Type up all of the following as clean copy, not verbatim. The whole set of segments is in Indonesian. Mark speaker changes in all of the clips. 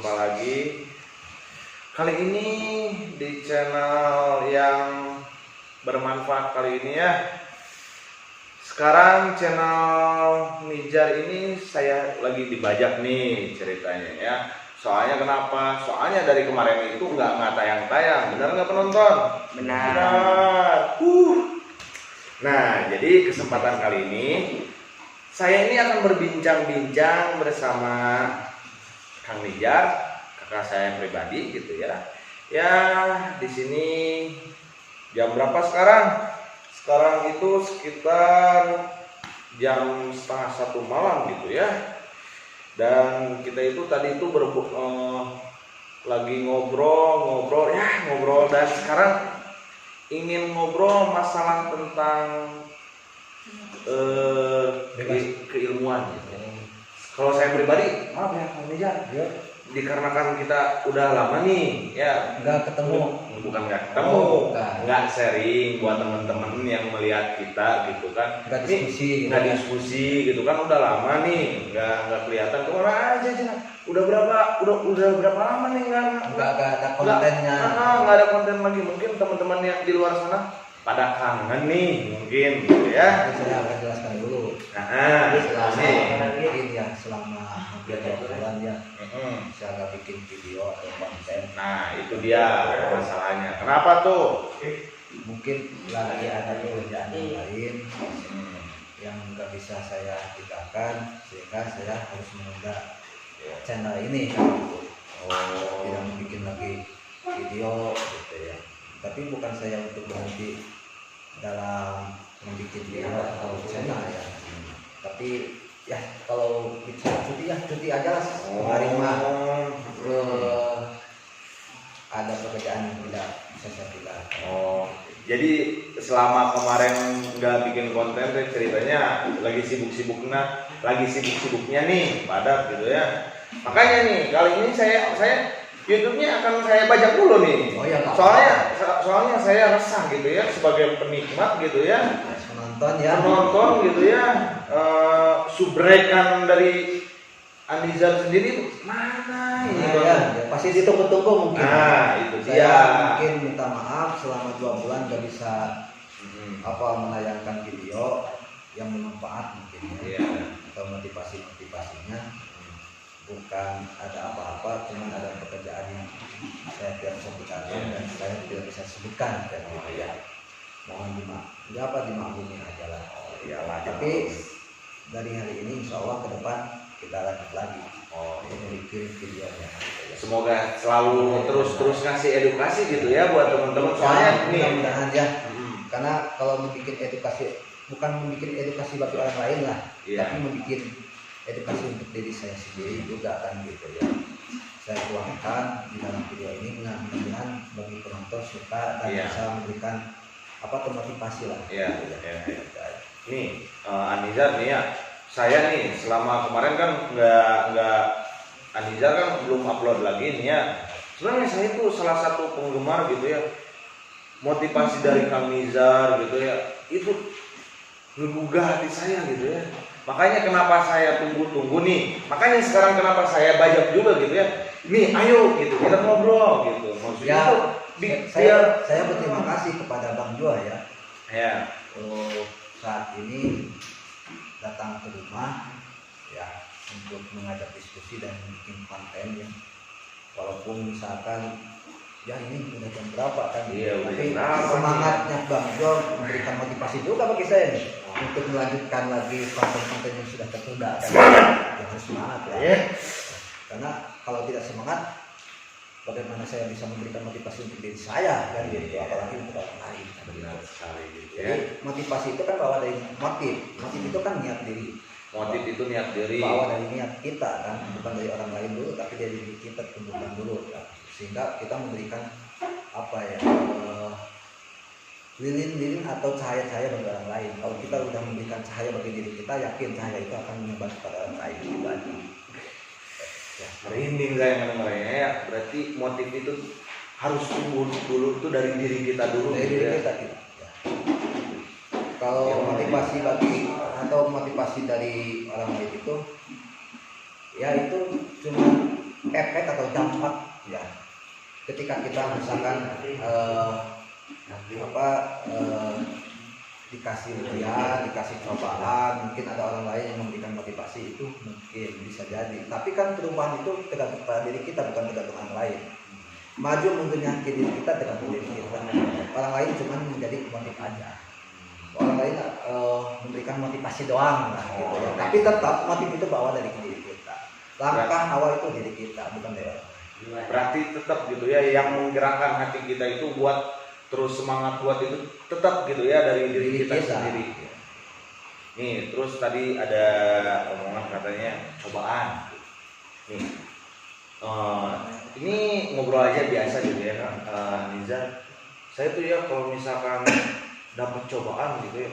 Speaker 1: Jumpa lagi kali ini di channel yang bermanfaat kali ini ya. Sekarang channel Nizar ini saya lagi dibajak nih ceritanya ya. Soalnya kenapa? Soalnya dari kemarin itu nggak tayang-tayang, benar nggak penonton?
Speaker 2: Benar.
Speaker 1: Nah, jadi kesempatan kali ini saya ini akan berbincang-bincang bersama Kang Nizar, kakak saya pribadi gitu ya. Ya, di sini jam berapa sekarang? Sekarang itu sekitar jam 1:30 malam gitu ya. Dan kita itu tadi itu lagi ngobrol dan sekarang ingin ngobrol masalah tentang keilmuan gitu. Kalau saya pribadi, maaf ya Kang Nizar, ya, dikarenakan kita udah lama nih ya
Speaker 2: Nggak ketemu.
Speaker 1: bukan nggak ketemu, nggak sharing buat teman-teman yang melihat kita gitu kan,
Speaker 2: Nggak diskusi,
Speaker 1: nggak diskusi gitu kan, udah lama nih nggak kelihatan kemana aja Cina. Udah berapa lama nih
Speaker 2: nggak ada kontennya.
Speaker 1: Nggak ada konten lagi. Mungkin teman-teman yang di luar sana pada kangen nih mungkin gitu ya.
Speaker 2: Saya akan jelaskan dulu. Selama hampir 2 bulan ya, saya nggak bikin video atau konten.
Speaker 1: Nah itu dia masalahnya. Kenapa tuh?
Speaker 2: Mungkin lagi ada pekerjaan yang lain yang nggak bisa saya tinggalkan, sehingga saya harus menunda channel ini kan gitu. Tidak bikin lagi video gitu ya. Tapi bukan saya untuk berhenti dalam membuat video atau channel ya. Tapi ya kalau bicara cuti ya cuti aja lah. Kemarin mah ada pekerjaan yang tidak bisa saya tinggalkan.
Speaker 1: Jadi selama kemarin nggak bikin konten ceritanya lagi sibuk-sibuknya nih padat gitu ya. Makanya nih kali ini saya YouTube-nya akan saya bajak dulu nih. Soalnya saya resah gitu ya sebagai penikmat gitu ya. Penonton gitu ya. Subrekan dari Nizar sendiri mana ini?
Speaker 2: Ya, pasti ditunggu-tunggu mungkin.
Speaker 1: Itu
Speaker 2: saya
Speaker 1: dia.
Speaker 2: Mungkin minta maaf selama 2 bulan gak bisa menayangkan video yang bermanfaat mungkin ya. Atau motivasinya. Bukan ada apa-apa, cuman ada pekerjaan yang saya tidak bisa tinggalkan dan saya tidak bisa sebutkan kan gitu ya. Mohon dimaklumi aja lah. Tapi dari hari ini insya Allah ke depan kita lanjut lagi untuk bikin videonya.
Speaker 1: Semoga selalu terus ngasih edukasi gitu ya buat teman-teman. Soalnya
Speaker 2: mudah-mudahan ya. Karena kalau membuat edukasi, bukan membuat edukasi bagi orang lain lah, tapi membuat edukasi untuk diri saya sendiri juga kan gitu ya. Saya tuangkan di dalam video ini, mudah-mudahan bagi penonton suka dan bisa memberikan motivasi lah. Nih
Speaker 1: Nizar nih ya, saya nih selama kemarin kan nggak Nizar kan belum upload lagi nih ya. Sebenarnya saya itu salah satu penggemar gitu ya, motivasi dari Kang Nizar gitu ya, itu menggugah hati saya gitu ya. Makanya kenapa saya tunggu nih, makanya sekarang kenapa saya bajak juga gitu ya. Nih ayo gitu kita ngobrol gitu. Maksudnya
Speaker 2: saya berterima kasih kepada Bang Joa ya. Saat ini datang ke rumah ya untuk mengajak diskusi dan bikin konten ya. Walaupun misalkan ya ini udah jam berapa kan? Tapi semangatnya Bang Joa memberikan motivasi juga bagi saya nih untuk melanjutkan lagi konten-konten yang sudah tertunda kan. Harus semangat ya. Karena kalau tidak semangat, bagaimana saya bisa memberikan motivasi untuk diri saya kan gitu, apalagi untuk orang lain.
Speaker 1: Benar sekali gitu ya.
Speaker 2: Jadi motivasi itu kan bawa dari motif itu kan niat diri.
Speaker 1: Motif itu niat diri.
Speaker 2: Bawa dari niat kita kan, bukan dari orang lain dulu, tapi dari diri kita tumbuhkan dulu kan. Sehingga kita memberikan lilin atau cahaya-cahaya bagi orang lain. Kalau kita udah memberikan cahaya bagi diri kita, yakin cahaya itu akan menyebar kepada orang lain juga.
Speaker 1: Merinding saya mendengarnya ya. Berarti motif itu harus tumbuh dulu tuh dari diri kita dulu.
Speaker 2: Dari diri kita. Kalau motivasi dari orang lain itu, ya itu cuma efek atau dampak ya ketika kita misalkan dikasih ujian, dikasih cobaan, mungkin ada orang lain yang memberikan motivasi, itu mungkin bisa jadi. Tapi kan perubahan itu tergantung pada diri kita, bukan tergantung orang lain. Maju mundurnya diri kita tergantung diri kita. Orang lain cuma menjadi motif aja. Orang lain memberikan motivasi doang lah, gitu ya. Tapi tetap motif itu bawa dari diri kita. Langkah awal itu diri kita, bukan dari orang lain.
Speaker 1: Berarti tetap gitu ya, yang menggerakkan hati kita itu buat terus semangat buat itu tetap gitu ya dari diri kita sendiri. Nih, terus tadi ada omongan katanya cobaan. Nih, ini ngobrol aja biasa gitu ya kan, Nizar. Saya tuh ya kalau misalkan dapat cobaan gitu ya,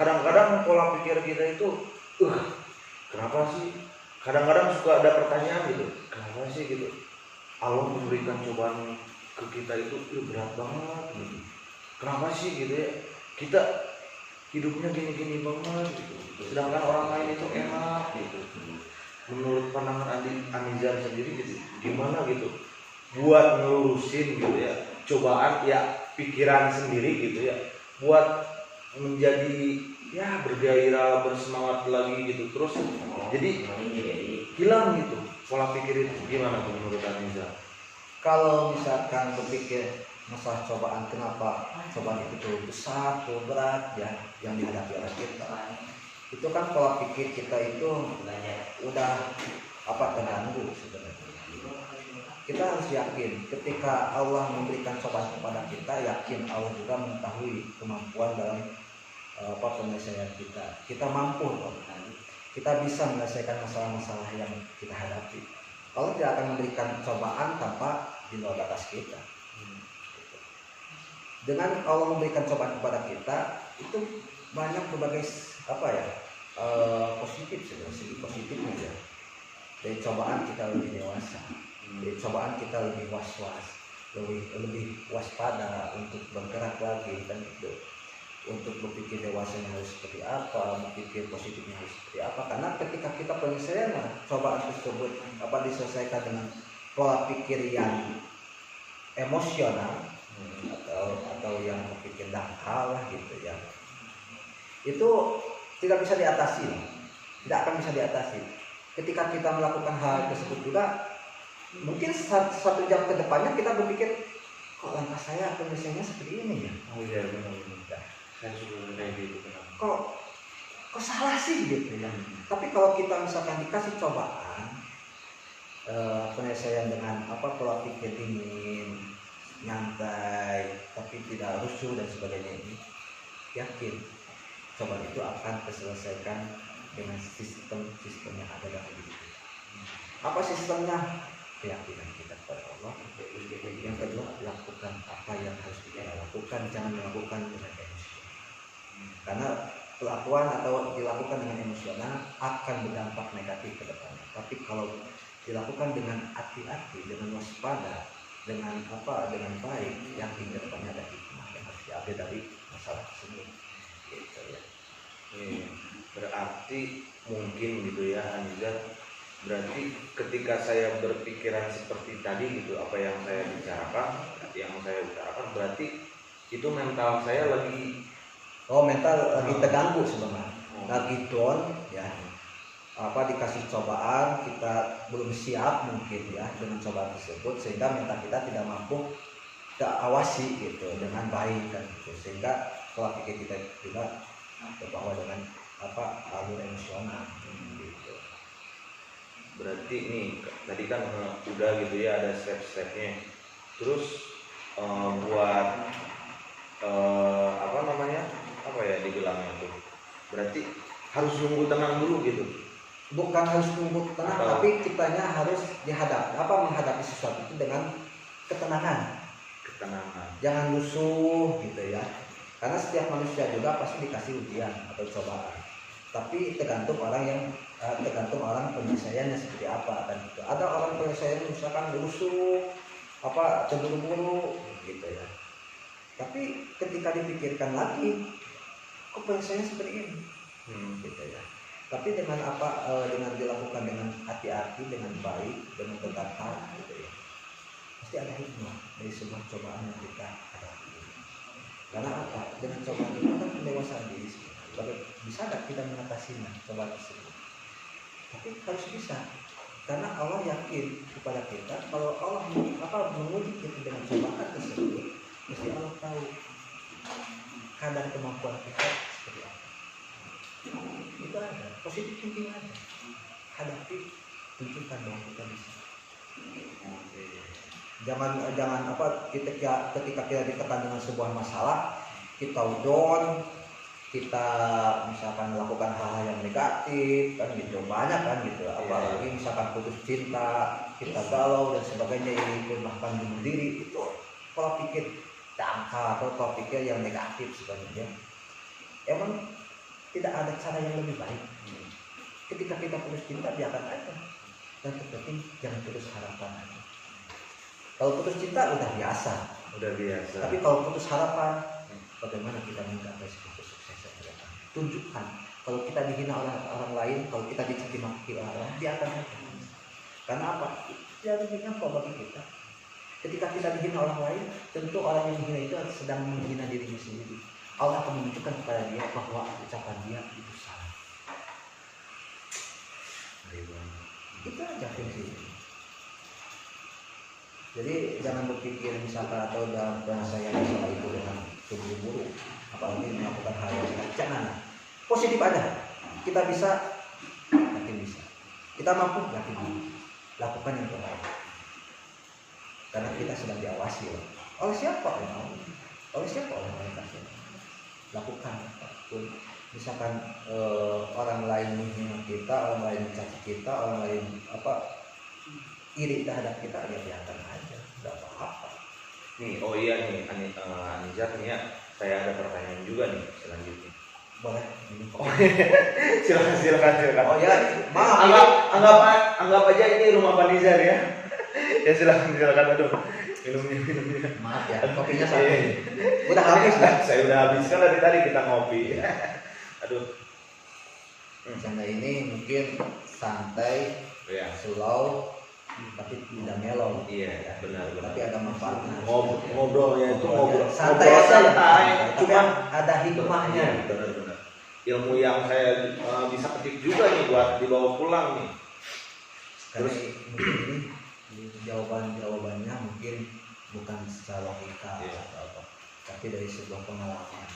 Speaker 1: kadang-kadang pola pikir kita itu, kenapa sih? Kadang-kadang suka ada pertanyaan gitu, kenapa sih gitu? Allah memberikan cobaan ke kita itu berat banget gitu. Kenapa sih gitu ya? Kita hidupnya gini-gini banget gitu. Sedangkan orang lain itu enak gitu. Menurut pandangan Anizar sendiri gitu, gimana gitu? Buat ngelurusin gitu ya, cobaan ya pikiran sendiri gitu ya, buat menjadi ya bergairah, bersemangat lagi gitu. Terus jadi hilang gitu pola pikir itu. Gimana tuh menurut Anizar?
Speaker 2: Kalau misalkan berpikir masalah cobaan, kenapa cobaan itu terlalu besar, terlalu berat ya yang dihadapi oleh kita, itu kan pola pikir kita itu udah terganggu sebenarnya. Kita harus yakin ketika Allah memberikan cobaan kepada kita, yakin Allah juga mengetahui kemampuan dalam penyelesaian kita. Kita mampu, kita bisa menyelesaikan masalah-masalah yang kita hadapi. Allah tidak akan memberikan cobaan tanpa di luar batas kita. Dengan Allah memberikan cobaan kepada kita, itu banyak berbagai positif, segi positifnya ya. Dari cobaan kita lebih dewasa, dari cobaan kita lebih was-was, lebih waspada untuk bergerak lagi kan itu. Untuk berpikir dewasanya harus seperti apa, berpikir positifnya harus seperti apa. Karena ketika kita penyelesaian cobaan tersebut diselesaikan dengan pola pikir yang emosional atau yang berpikir dangkal lah gitu ya, itu tidak bisa diatasi, tidak akan bisa diatasi. Ketika kita melakukan hal tersebut juga, mungkin satu jam ke depannya kita berpikir, kok langkah saya penyelesaiannya seperti ini ya.
Speaker 1: Oh iya benar. Saya sudah kayak gitu,
Speaker 2: kok salah sih gitu ya. Tapi kalau kita misalkan dikasih cobaan, penyelesaian dengan pola pikir dingin, nyantai, tapi tidak rusuh dan sebagainya ini, yakin cobaan itu akan terselesaikan dengan sistem yang ada dalam diri kita. Apa sistemnya? Keyakinan kita kepada Allah. Yang kedua, lakukan apa yang harus kita lakukan, jangan melakukan dengan emosi. Karena pelakuan atau dilakukan dengan emosional akan berdampak negatif ke depannya. Tapi kalau dilakukan dengan hati-hati, dengan waspada, dengan baik, yakin ke depannya ada hikmah yang harus diambil dari masalah tersebut. Gitu ya.
Speaker 1: Berarti mungkin gitu ya Anizar, berarti ketika saya berpikiran seperti tadi gitu, apa yang saya bicarakan berarti itu mental saya lagi
Speaker 2: terganggu sebenarnya, lagi down ya. Dikasih cobaan, kita belum siap mungkin ya dengan cobaan tersebut, sehingga mental kita tidak mampu terawasi gitu dengan baik kan gitu. Sehingga pola pikir kita juga terbawa dengan alur emosional gitu.
Speaker 1: Berarti nih tadi kan udah gitu ya, ada step-stepnya. Terus buat dibilangnya tuh, berarti harus nunggu tenang dulu gitu.
Speaker 2: Bukan harus nunggu tenang, tapi kitanya harus menghadapi sesuatu itu dengan ketenangan. Jangan lusuh gitu ya. Karena setiap manusia juga pasti dikasih ujian atau cobaan. Tapi tergantung orang penyelesaiannya seperti apa kan gitu. Ada orang penyelesaiannya misalkan lusuh, terburu-buru gitu ya. Tapi ketika dipikirkan lagi, kok penyelesaiannya seperti ini? Gitu ya. Tapi dengan dengan dilakukan dengan hati-hati, dengan baik, dengan bertakwa gitu ya, pasti ada hikmah dari sebuah cobaan yang kita hadapi. Karena apa? Dengan cobaan itu kan pendewasaan diri. Bisa nggak kita mengatasinya cobaan tersebut? Tapi harus bisa, karena Allah yakin kepada kita kalau Allah menguji kita dengan cobaan tersebut, pasti Allah tahu kadar kemampuan kita seperti apa. Itu ada positif thinking aja, hadapi, tunjukkan bahwa kita bisa. Jangan ketika kita ditekan dengan sebuah masalah kita down, kita misalkan melakukan hal-hal yang negatif kan gitu, banyak kan gitu, apalagi misalkan putus cinta, kita galau dan sebagainya, ini pun bahkan bunuh diri, itu pola pikir dangkal atau pola pikir yang negatif sebenarnya. Emang tidak ada cara yang lebih baik. Ketika kita putus cinta biarkan aja, dan terpenting jangan putus harapan aja. Kalau putus cinta udah biasa. Tapi kalau putus harapan, bagaimana kita menggapai sebuah kesuksesan ke depan? Tunjukkan. Kalau kita dihina orang lain, kalau kita dicaci maki orang, biarkan aja. Karena apa? Tidak ada apa bagi kita. Ketika kita dihina orang lain, tentu orang yang menghina itu sedang menghina dirinya sendiri. Allah akan menunjukkan kepada dia bahwa ucapan dia itu salah. Itu aja fungsinya. Jadi jangan berpikir misalkan atau dalam bahasa yang salah itu dengan terburu-buru, apalagi melakukan hal yang salah. Jangan. Positif aja. Kita bisa, yakin bisa. Kita mampu, yakin mampu. Lakukan yang terbaik. Karena kita sedang diawasi oleh siapa? Oleh siapa? Oleh Allah. Lakukan apapun. Misalkan orang lain menghina kita, orang lain mencaci kita, orang lain iri terhadap kita, ya biarkan aja, nggak apa-apa.
Speaker 1: Nih, oh iya nih, Anizar nih ya, saya ada pertanyaan juga nih selanjutnya.
Speaker 2: Boleh?
Speaker 1: Oh, silakan.
Speaker 2: Oh ya, maaf.
Speaker 1: Anggap aja ini rumah Pak Nizar ya. Ya silakan. Aduh, minumnya.
Speaker 2: Maaf ya, kopinya satu. Udah habis lah.
Speaker 1: Saya udah habis kan dari tadi kita ngopi. Aduh.
Speaker 2: Bercanda ini mungkin santai,
Speaker 1: Ya.
Speaker 2: slow, tapi tidak mellow.
Speaker 1: Iya, benar.
Speaker 2: Tapi ada manfaatnya.
Speaker 1: Ngobrolnya itu ngobrol
Speaker 2: santai aja. Cuma ada hikmahnya.
Speaker 1: Benar. Ilmu yang saya bisa petik juga nih buat dibawa pulang nih.
Speaker 2: Terus mungkin ini jawabannya mungkin bukan secara logika atau apa, tapi dari sebuah pengalaman.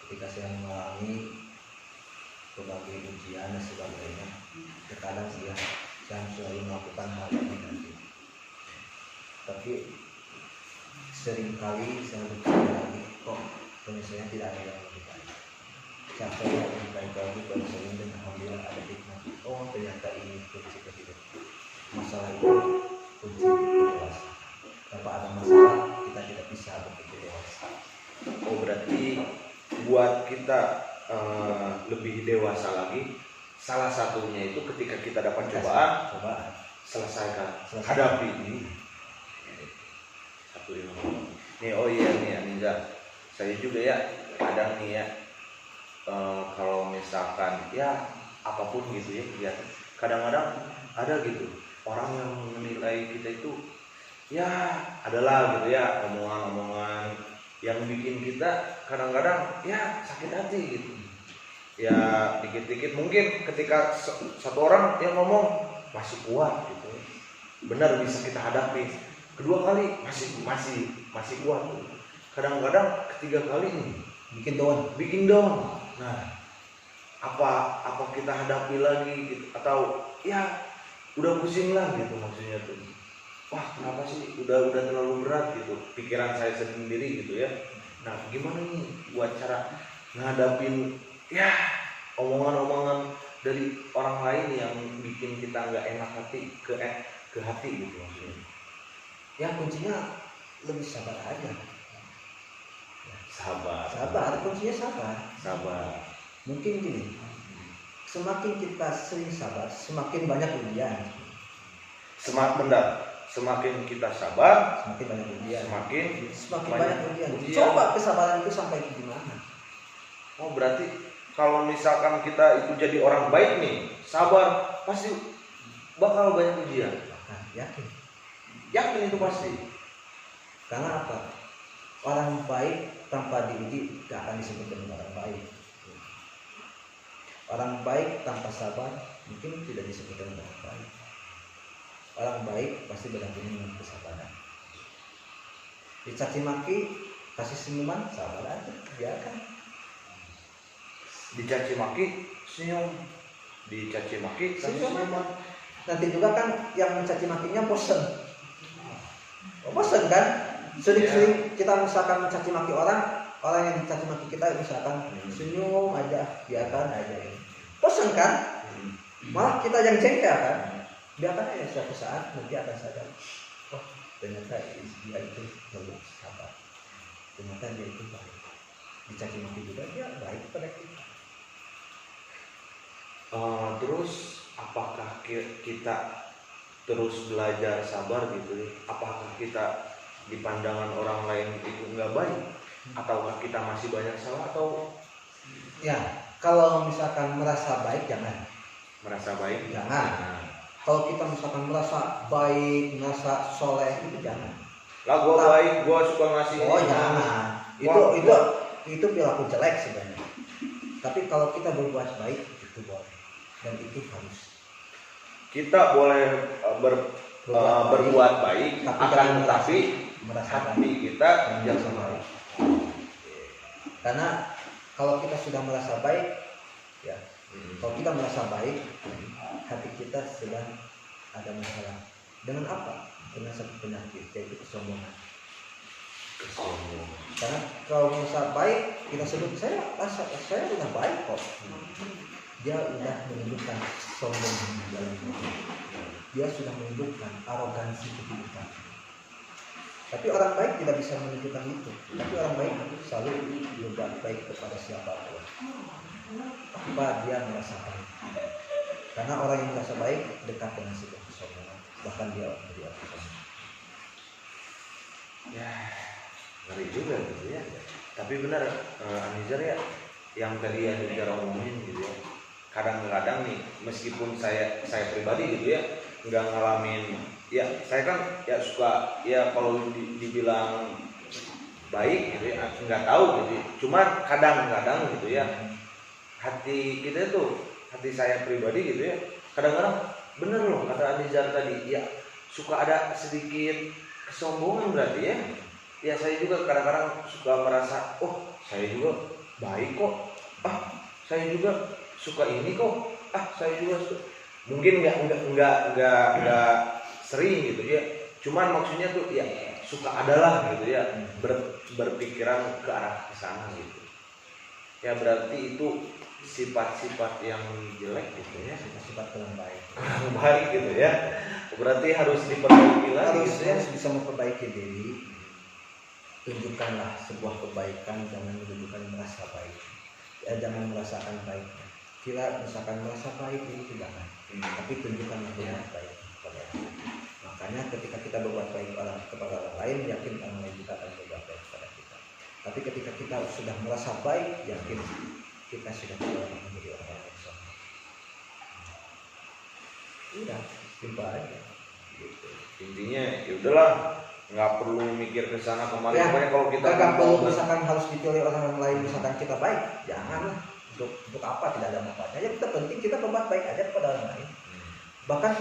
Speaker 2: Ketika saya mengalami berbagai ujian dan sebagainya, terkadang saya selalu melakukan hal yang negatif. Tapi seringkali saya berpikir lagi, kok penyelesaian tidak ada yang lebih baik. Sampai yang lebih baik lagi penyelesaian dengan alhamdulillah ada hikmah. Oh ternyata ini kunci ketiga. Masalah itu kunci dewasa. Tanpa ada masalah kita tidak bisa berpikir dewasa.
Speaker 1: Oh berarti buat kita lebih dewasa lagi, salah satunya itu ketika kita dapat cobaan, selesaikan, hadapi ini. Satu yang nih, oh iya nih Anizar, saya juga ya kadang nih ya kalau misalkan ya apapun gitu ya, kadang-kadang ada gitu orang yang menilai kita itu ya adalah gitu ya omongan-omongan yang bikin kita kadang-kadang ya sakit hati gitu. Ya dikit-dikit mungkin ketika satu orang yang ngomong masih kuat gitu, benar bisa kita hadapi, kedua kali masih kuat, kadang-kadang ketiga kali nih bikin down. Nah apa kita hadapi lagi gitu, atau ya udah pusing lah gitu maksudnya tuh, wah kenapa sih udah terlalu berat gitu pikiran saya sendiri gitu ya. Nah gimana nih buat cara ngadapin ya omongan-omongan dari orang lain yang bikin kita nggak enak hati ke hati gitu maksudnya.
Speaker 2: Ya kuncinya lebih sabar aja. Kuncinya sabar. Mungkin gini, semakin kita sering sabar, semakin banyak ujian.
Speaker 1: Semakin kita sabar,
Speaker 2: semakin banyak ujian.
Speaker 1: Semakin
Speaker 2: banyak ujian. Coba kesabaran itu sampai di mana?
Speaker 1: Oh berarti kalau misalkan kita itu jadi orang baik nih, sabar, pasti bakal banyak ujian.
Speaker 2: Bahkan yakin.
Speaker 1: Yakin itu pasti.
Speaker 2: Karena apa? Orang baik tanpa diuji gak akan disebut dengan orang baik. Orang baik tanpa sabar mungkin tidak disebut dengan orang baik. Orang baik pasti berdampingan dengan kesabaran. Dicaci maki, kasih senyuman, sabar aja, biarkan.
Speaker 1: Dicaci maki, senyum. Dicaci maki, senyuman.
Speaker 2: Nanti juga kan yang mencaci makinya bosen. Bosen kan? Sering-sering kita misalkan mencaci maki orang yang mencaci maki kita misalkan senyum aja, biarkan aja. Bosen kan? Malah kita yang jengkel kan? Biarkan aja, suatu saat nanti akan sadar. Oh, ternyata dia itu perlu sabar. Ternyata dia itu baik. Dicaci maki juga dia baik pada kita.
Speaker 1: Terus apakah kita terus belajar sabar gitu ya? Apakah kita di pandangan orang lain itu nggak baik? Ataukah kita masih banyak salah? Atau
Speaker 2: ya, kalau misalkan merasa baik jangan.
Speaker 1: merasa baik?
Speaker 2: Jangan. Kalau kita misalkan merasa baik, merasa soleh itu jangan.
Speaker 1: Lah gua baik, gua suka ngasih.
Speaker 2: Oh jangan. Itu perilaku jelek sebenarnya. Tapi kalau kita berbuat baik itu boleh. Dan itu harus.
Speaker 1: Kita boleh berbuat baik, akan tetapi hati kita jangan baik.
Speaker 2: Karena kalau kita sudah merasa baik, ya, kalau kita merasa baik, hati kita sedang ada masalah. Dengan apa? Dengan satu penyakit, yaitu kesombongan. Karena kalau merasa baik, kita sebut saya sudah baik kok. Dia sudah menunjukkan sombong dalam diri. Dia sudah menunjukkan arogansi kehidupan. Tapi orang baik tidak bisa menunjukkan itu. Tapi orang baik selalu berbuat baik kepada siapapun. Apa dia merasa baik. Karena orang yang merasa baik dekat dengan sikap kesombongan. Bahkan dia menjadi orang sombong.
Speaker 1: Ya, ngeri juga gitu ya. Tapi benar Anizar ya, yang tadi Anizar omongin gitu ya. Kadang-kadang nih, meskipun saya pribadi gitu ya, nggak ngalamin. Ya, saya kan ya suka ya kalau dibilang baik gitu ya, nggak tahu gitu. Cuma kadang-kadang gitu ya, hati kita tuh, hati saya pribadi gitu ya, kadang-kadang bener loh kata Anizar tadi, ya suka ada sedikit kesombongan berarti ya. Ya saya juga kadang-kadang suka merasa, oh saya juga baik kok, saya juga suka ini kok, saya juga suka. Mungkin nggak sering gitu ya. Cuman maksudnya tuh ya suka adalah gitu ya, berpikiran ke arah kesana gitu. Ya berarti itu sifat-sifat yang jelek gitu ya,
Speaker 2: Sifat kurang baik.
Speaker 1: kurang baik gitu ya. Berarti harus diperbaiki lagi gitu ya.
Speaker 2: Harus bisa memperbaiki diri. Tunjukkanlah sebuah kebaikan, jangan menunjukkan merasa baik. Ya, jangan merasakan baiknya. Kira misalkan merasa baik itu jangan. Tapi tunjukkanlah berbuat baik kepada orang. Makanya ketika kita berbuat baik kepada orang lain, yakin orang lain juga akan berbuat baik kepada kita. Tapi ketika kita sudah merasa baik, yakin kita sudah menjadi orang yang sombong. Udah, simpel aja.
Speaker 1: Gitu. Intinya ya udahlah, nggak perlu mikir ke sana kemari.
Speaker 2: Ya,
Speaker 1: Pokoknya kalau kita
Speaker 2: nggak perlu misalkan harus dipilih orang lain, misalkan kita baik, janganlah. Untuk apa, tidak ada manfaatnya. Yang terpenting kita berbuat baik aja kepada orang lain. Bahkan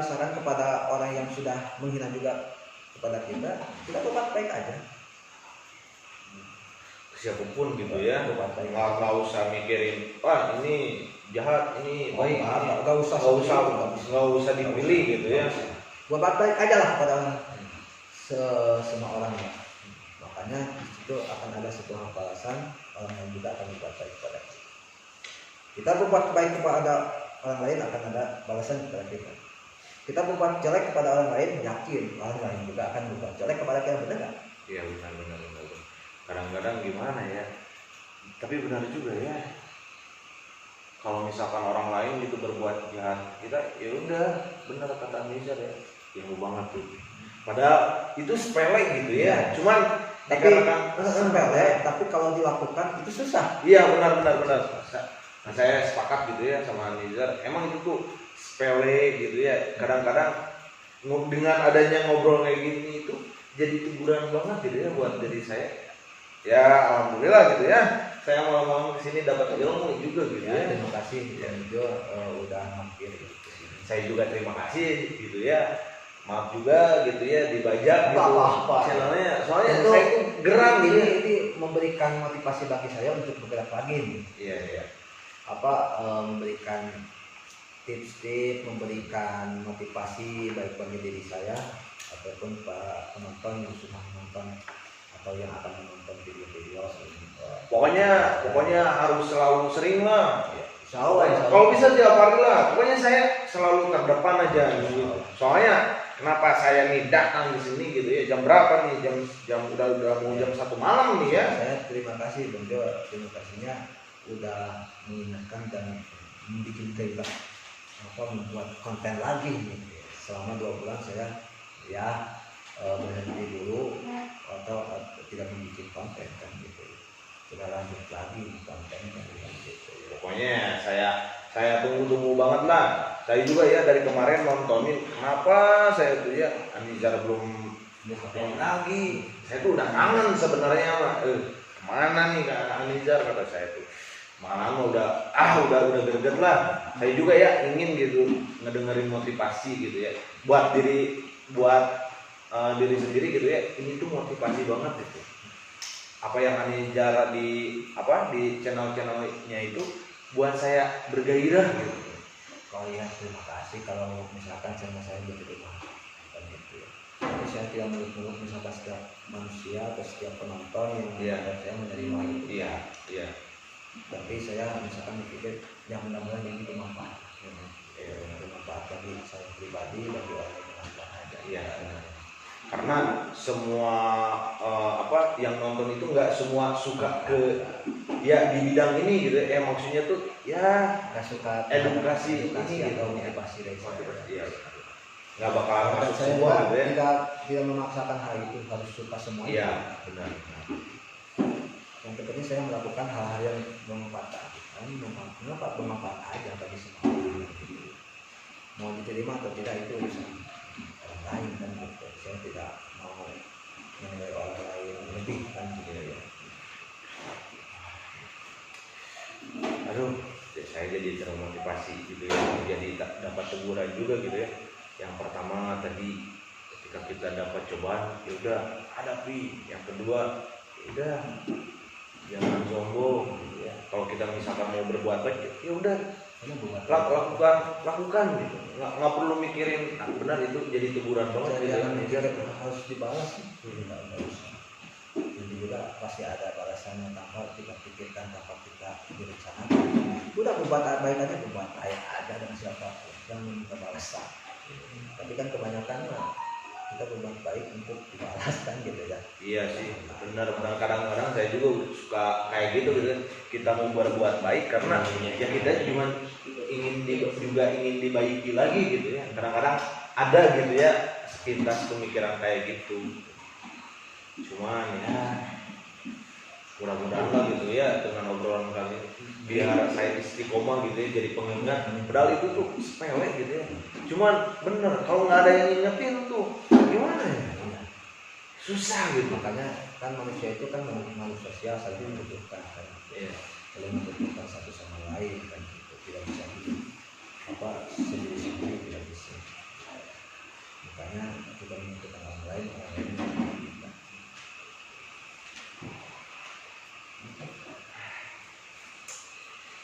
Speaker 2: misalkan kepada orang yang sudah menghina juga kepada kita berbuat baik aja.
Speaker 1: Siapapun gitu ya,
Speaker 2: Berbuat baik.
Speaker 1: nggak usah mikirin, ini jahat, ini baik,
Speaker 2: Nggak usah
Speaker 1: dipilih gitu ya.
Speaker 2: Berbuat baik aja lah kepada orang, semua orang ya. Makanya itu akan ada sebuah balasan, orang yang juga akan berbuat baik kepada kita. Kita berbuat baik kepada orang lain akan ada balasan kepada kita. Kita berbuat jelek kepada orang lain, yakin orang lain juga akan berbuat jelek kepada kita, benar nggak?
Speaker 1: Iya benar. Kadang-kadang gimana ya? Tapi benar juga ya. Kalau misalkan orang lain itu berbuat jahat kita, ya udah benar kata Anizar ya, jauh banget tuh. Padahal itu sepele gitu ya. Cuman
Speaker 2: Tapi sepele, tapi kalau dilakukan itu susah.
Speaker 1: Iya benar. Nah saya sepakat gitu ya sama Anizar, emang itu tuh sepele gitu ya, kadang-kadang dengan adanya ngobrol kayak gini itu jadi hiburan banget gitu ya buat diri saya. Ya alhamdulillah gitu ya, saya malam-malam kesini dapat ilmu juga gitu ya.
Speaker 2: Terima kasih Bang Jo udah mampir gitu kesini.
Speaker 1: Saya juga terima kasih gitu ya. Maaf juga gitu ya dibajak gitu
Speaker 2: Apa-apa.
Speaker 1: channelnya, soalnya
Speaker 2: Itu
Speaker 1: saya tuh geram gitu.
Speaker 2: ini memberikan motivasi bagi saya untuk bergerak lagi nih.
Speaker 1: Iya.
Speaker 2: Memberikan tips-tips, memberikan motivasi baik bagi diri saya ataupun para penonton yang sudah menonton atau yang akan menonton video-video ini.
Speaker 1: Pokoknya harus selalu sering lah.
Speaker 2: Insya Allah.
Speaker 1: Kalau bisa tiap hari lah. Pokoknya saya selalu terdepan aja gitu. Soalnya kenapa saya nih datang di sini gitu ya, jam berapa nih, jam udah mau jam 1 malam nih ya.
Speaker 2: Saya terima kasih Bang Jo, terima kasihnya udah mengingatkan dan membuat gairah membuat konten lagi nih. Selama 2 bulan saya ya berhenti dulu atau tidak membuat konten kan gitu. Sudah lanjut lagi kontennya gitu.
Speaker 1: Pokoknya saya tunggu banget lah. Saya juga ya dari kemarin nontonin, kenapa saya tuh ya Anizar belum lagi. Saya tuh udah kangen sebenarnya mah. Kemana nih Kak Anizar, kata saya tuh. Malah udah greget lah. Saya juga ya ingin gitu ngedengerin motivasi gitu ya. Buat diri sendiri gitu ya. Ini tuh motivasi banget gitu. Apa yang Anizar di channel-channelnya itu buat saya bergairah gitu.
Speaker 2: Oh iya, terima kasih kalau misalkan channel saya diterima gitu ya. Tapi saya tidak muluk-muluk misalkan setiap manusia atau setiap penonton yang saya menerima itu.
Speaker 1: Iya.
Speaker 2: Tapi saya misalkan mikir yang mudah-mudahan ini bermanfaat. Bermanfaat bagi saya pribadi, bagi orang yang menonton aja.
Speaker 1: Iya. Karena semua yang nonton itu nggak semua suka ke ya di bidang ini gitu ya, maksudnya tuh ya
Speaker 2: nggak suka
Speaker 1: edukasi ini
Speaker 2: atau
Speaker 1: gitu.
Speaker 2: motivasi dari saya.
Speaker 1: Iya. Nggak bakalan masuk
Speaker 2: Saya
Speaker 1: semua gitu ya.
Speaker 2: tidak memaksakan hal itu harus suka semua.
Speaker 1: Iya, benar.
Speaker 2: Yang penting saya melakukan hal-hal yang bermanfaat aja bagi semua orang. Mau diterima atau tidak itu urusan orang lain kan gitu. Saya tidak mau menilai orang lain lebih kan gitu ya.
Speaker 1: Aduh, saya jadi termotivasi gitu ya, jadi dapat teguran juga gitu ya. Yang pertama tadi ketika kita dapat cobaan, ya udah hadapi. Yang kedua, ya udah jangan sombong gitu ya. Kalau kita misalkan mau berbuat baik, ya udah lakukan gitu. Nggak perlu mikirin benar itu jadi teguran banget gitu ya.
Speaker 2: Harus dibalas jadi juga pasti ada balasannya tanpa kita pikirkan, tanpa kita direncanakan. Udah berbuat baik aja, berbuat baik aja dengan siapapun, jangan minta balasan. Tapi kan kebanyakan kita berbuat baik untuk dibalaskan gitu ya. Iya
Speaker 1: sih, benar. Kadang-kadang saya juga suka kayak gitu gitu. Kita mau berbuat baik karena ya kita cuma ingin dibaiki lagi gitu ya. Kadang-kadang ada gitu ya sepintas pemikiran kayak gitu. Cuman ya mudah-mudahan lah gitu ya dengan obrolan kali biar saya istiqomah gitu ya, jadi pengingat. Padahal itu tuh sepele gitu ya. Cuman bener kalau nggak ada yang ingetin tuh gimana ya? Susah gitu.
Speaker 2: Makanya kan manusia itu kan makhluk sosial, saling membutuhkan kan. Saling membutuhkan satu sama lain kan gitu. Tidak bisa sendiri-sendiri tidak bisa. Makanya kita membutuhkan orang lain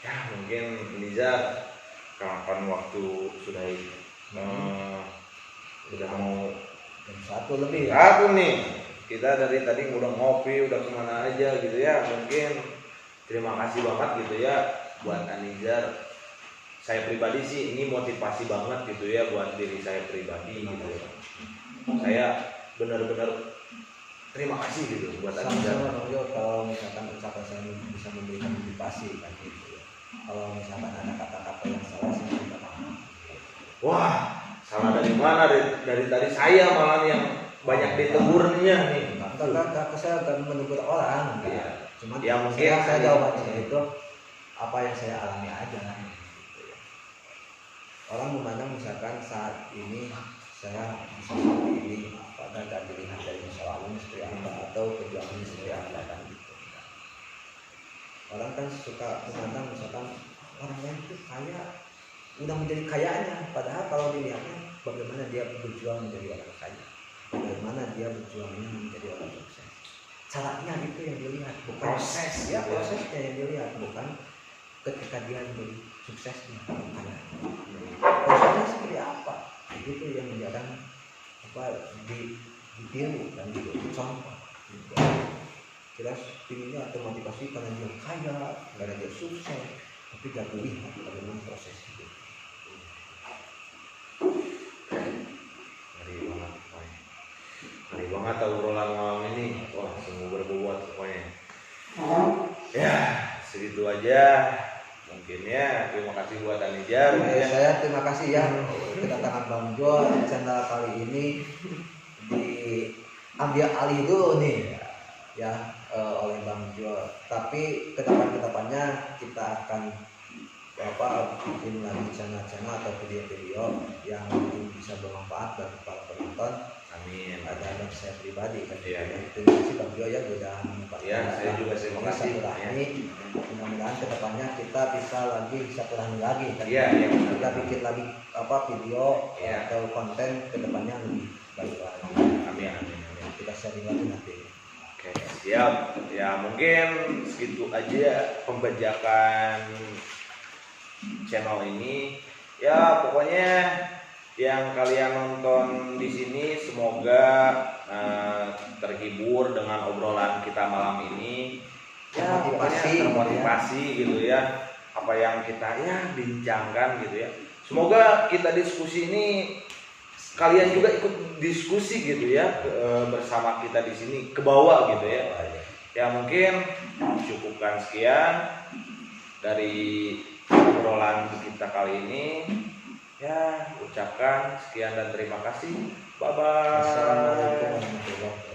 Speaker 1: ya mungkin Nizar kapan waktu sudah mau
Speaker 2: jam 1 lebih.
Speaker 1: Aku nih kita dari tadi udah ngopi, udah kemana aja gitu ya. Mungkin terima kasih banget gitu ya buat Anizar. Saya pribadi sih ini motivasi banget gitu ya buat diri saya pribadi gitu ya. Saya benar-benar terima kasih gitu buat Anizar.
Speaker 2: Kalau misalkan ucapan saya bisa memberikan motivasi kan gitu ya. Kalau misalkan ada kata-kata yang salah saya minta maaf.
Speaker 1: Wah, salah dari mana? Dari tadi saya malah yang banyak ditegurnya nih.
Speaker 2: Kakak saya akan menegur orang.
Speaker 1: Iya.
Speaker 2: Cuma
Speaker 1: ya mungkin
Speaker 2: saya jawabannya itu apa yang saya alami aja gitu ya. Orang memandang misalkan saat ini saya bisa seperti ini apakah gak dilihat dari masa lalu seperti apa atau perjuangannya seperti apa kan gitu. Orang kan suka memandang misalkan orang lain itu kaya udah menjadi kayanya, padahal kalau dilihatnya bagaimana dia berjuang menjadi orang kaya, bagaimana dia berjuangnya menjadi orang sukses. Caranya itu yang dilihat, bukan
Speaker 1: Proses,
Speaker 2: ya
Speaker 1: gitu ya.
Speaker 2: prosesnya yang dilihat, bukan ketika dia menjadi suksesnya kaya. Prosesnya seperti apa? Itu yang menjadikan apa ditiru dan dicontoh. Gitu. Kita pinginnya atau motivasi karena dia kaya, karena dia sukses, tapi gak dilihat bagaimana proses itu.
Speaker 1: Ngeri banget obrolan malam ini. Wah, sungguh berbobot pokoknya. Ya, segitu aja. Mungkin ya, terima kasih buat Anijar.
Speaker 2: Saya terima kasih ya kedatangan Bang Jo. Channel kali ini diambil alih dulu nih ya oleh Bang Jo. Tapi kedepannya kita akan bikin lagi channel-channel atau video-video yang mungkin bisa bermanfaat bagi para penonton.
Speaker 1: Amin.
Speaker 2: Ada dan saya pribadi kan.
Speaker 1: Iya.
Speaker 2: Terima kasih Bang Jo ya sudah menyempatkan.
Speaker 1: Ya, saya juga terima kasih.
Speaker 2: Silaturahmi. Mudah-mudahan kedepannya kita bisa lagi silaturahmi lagi kan.
Speaker 1: Iya, iya.
Speaker 2: Kita bikin lagi video
Speaker 1: Iya.
Speaker 2: atau konten kedepannya lebih baik lagi.
Speaker 1: Amin, amin, amin.
Speaker 2: Kita sharing lagi nanti.
Speaker 1: Oke, siap. Ya, mungkin segitu aja pembajakan channel ini. Ya, pokoknya yang kalian nonton di sini semoga terhibur dengan obrolan kita malam ini. Ya, termotivasi gitu ya. Apa yang kita ya bincangkan gitu ya. Semoga kita diskusi ini kalian juga ikut diskusi gitu ya bersama kita di sini ke bawah gitu ya. Ya mungkin cukupkan sekian dari obrolan kita kali ini. Ya, ucapkan sekian dan terima kasih. Bye bye.
Speaker 2: Assalamualaikum warahmatullahi wabarakatuh.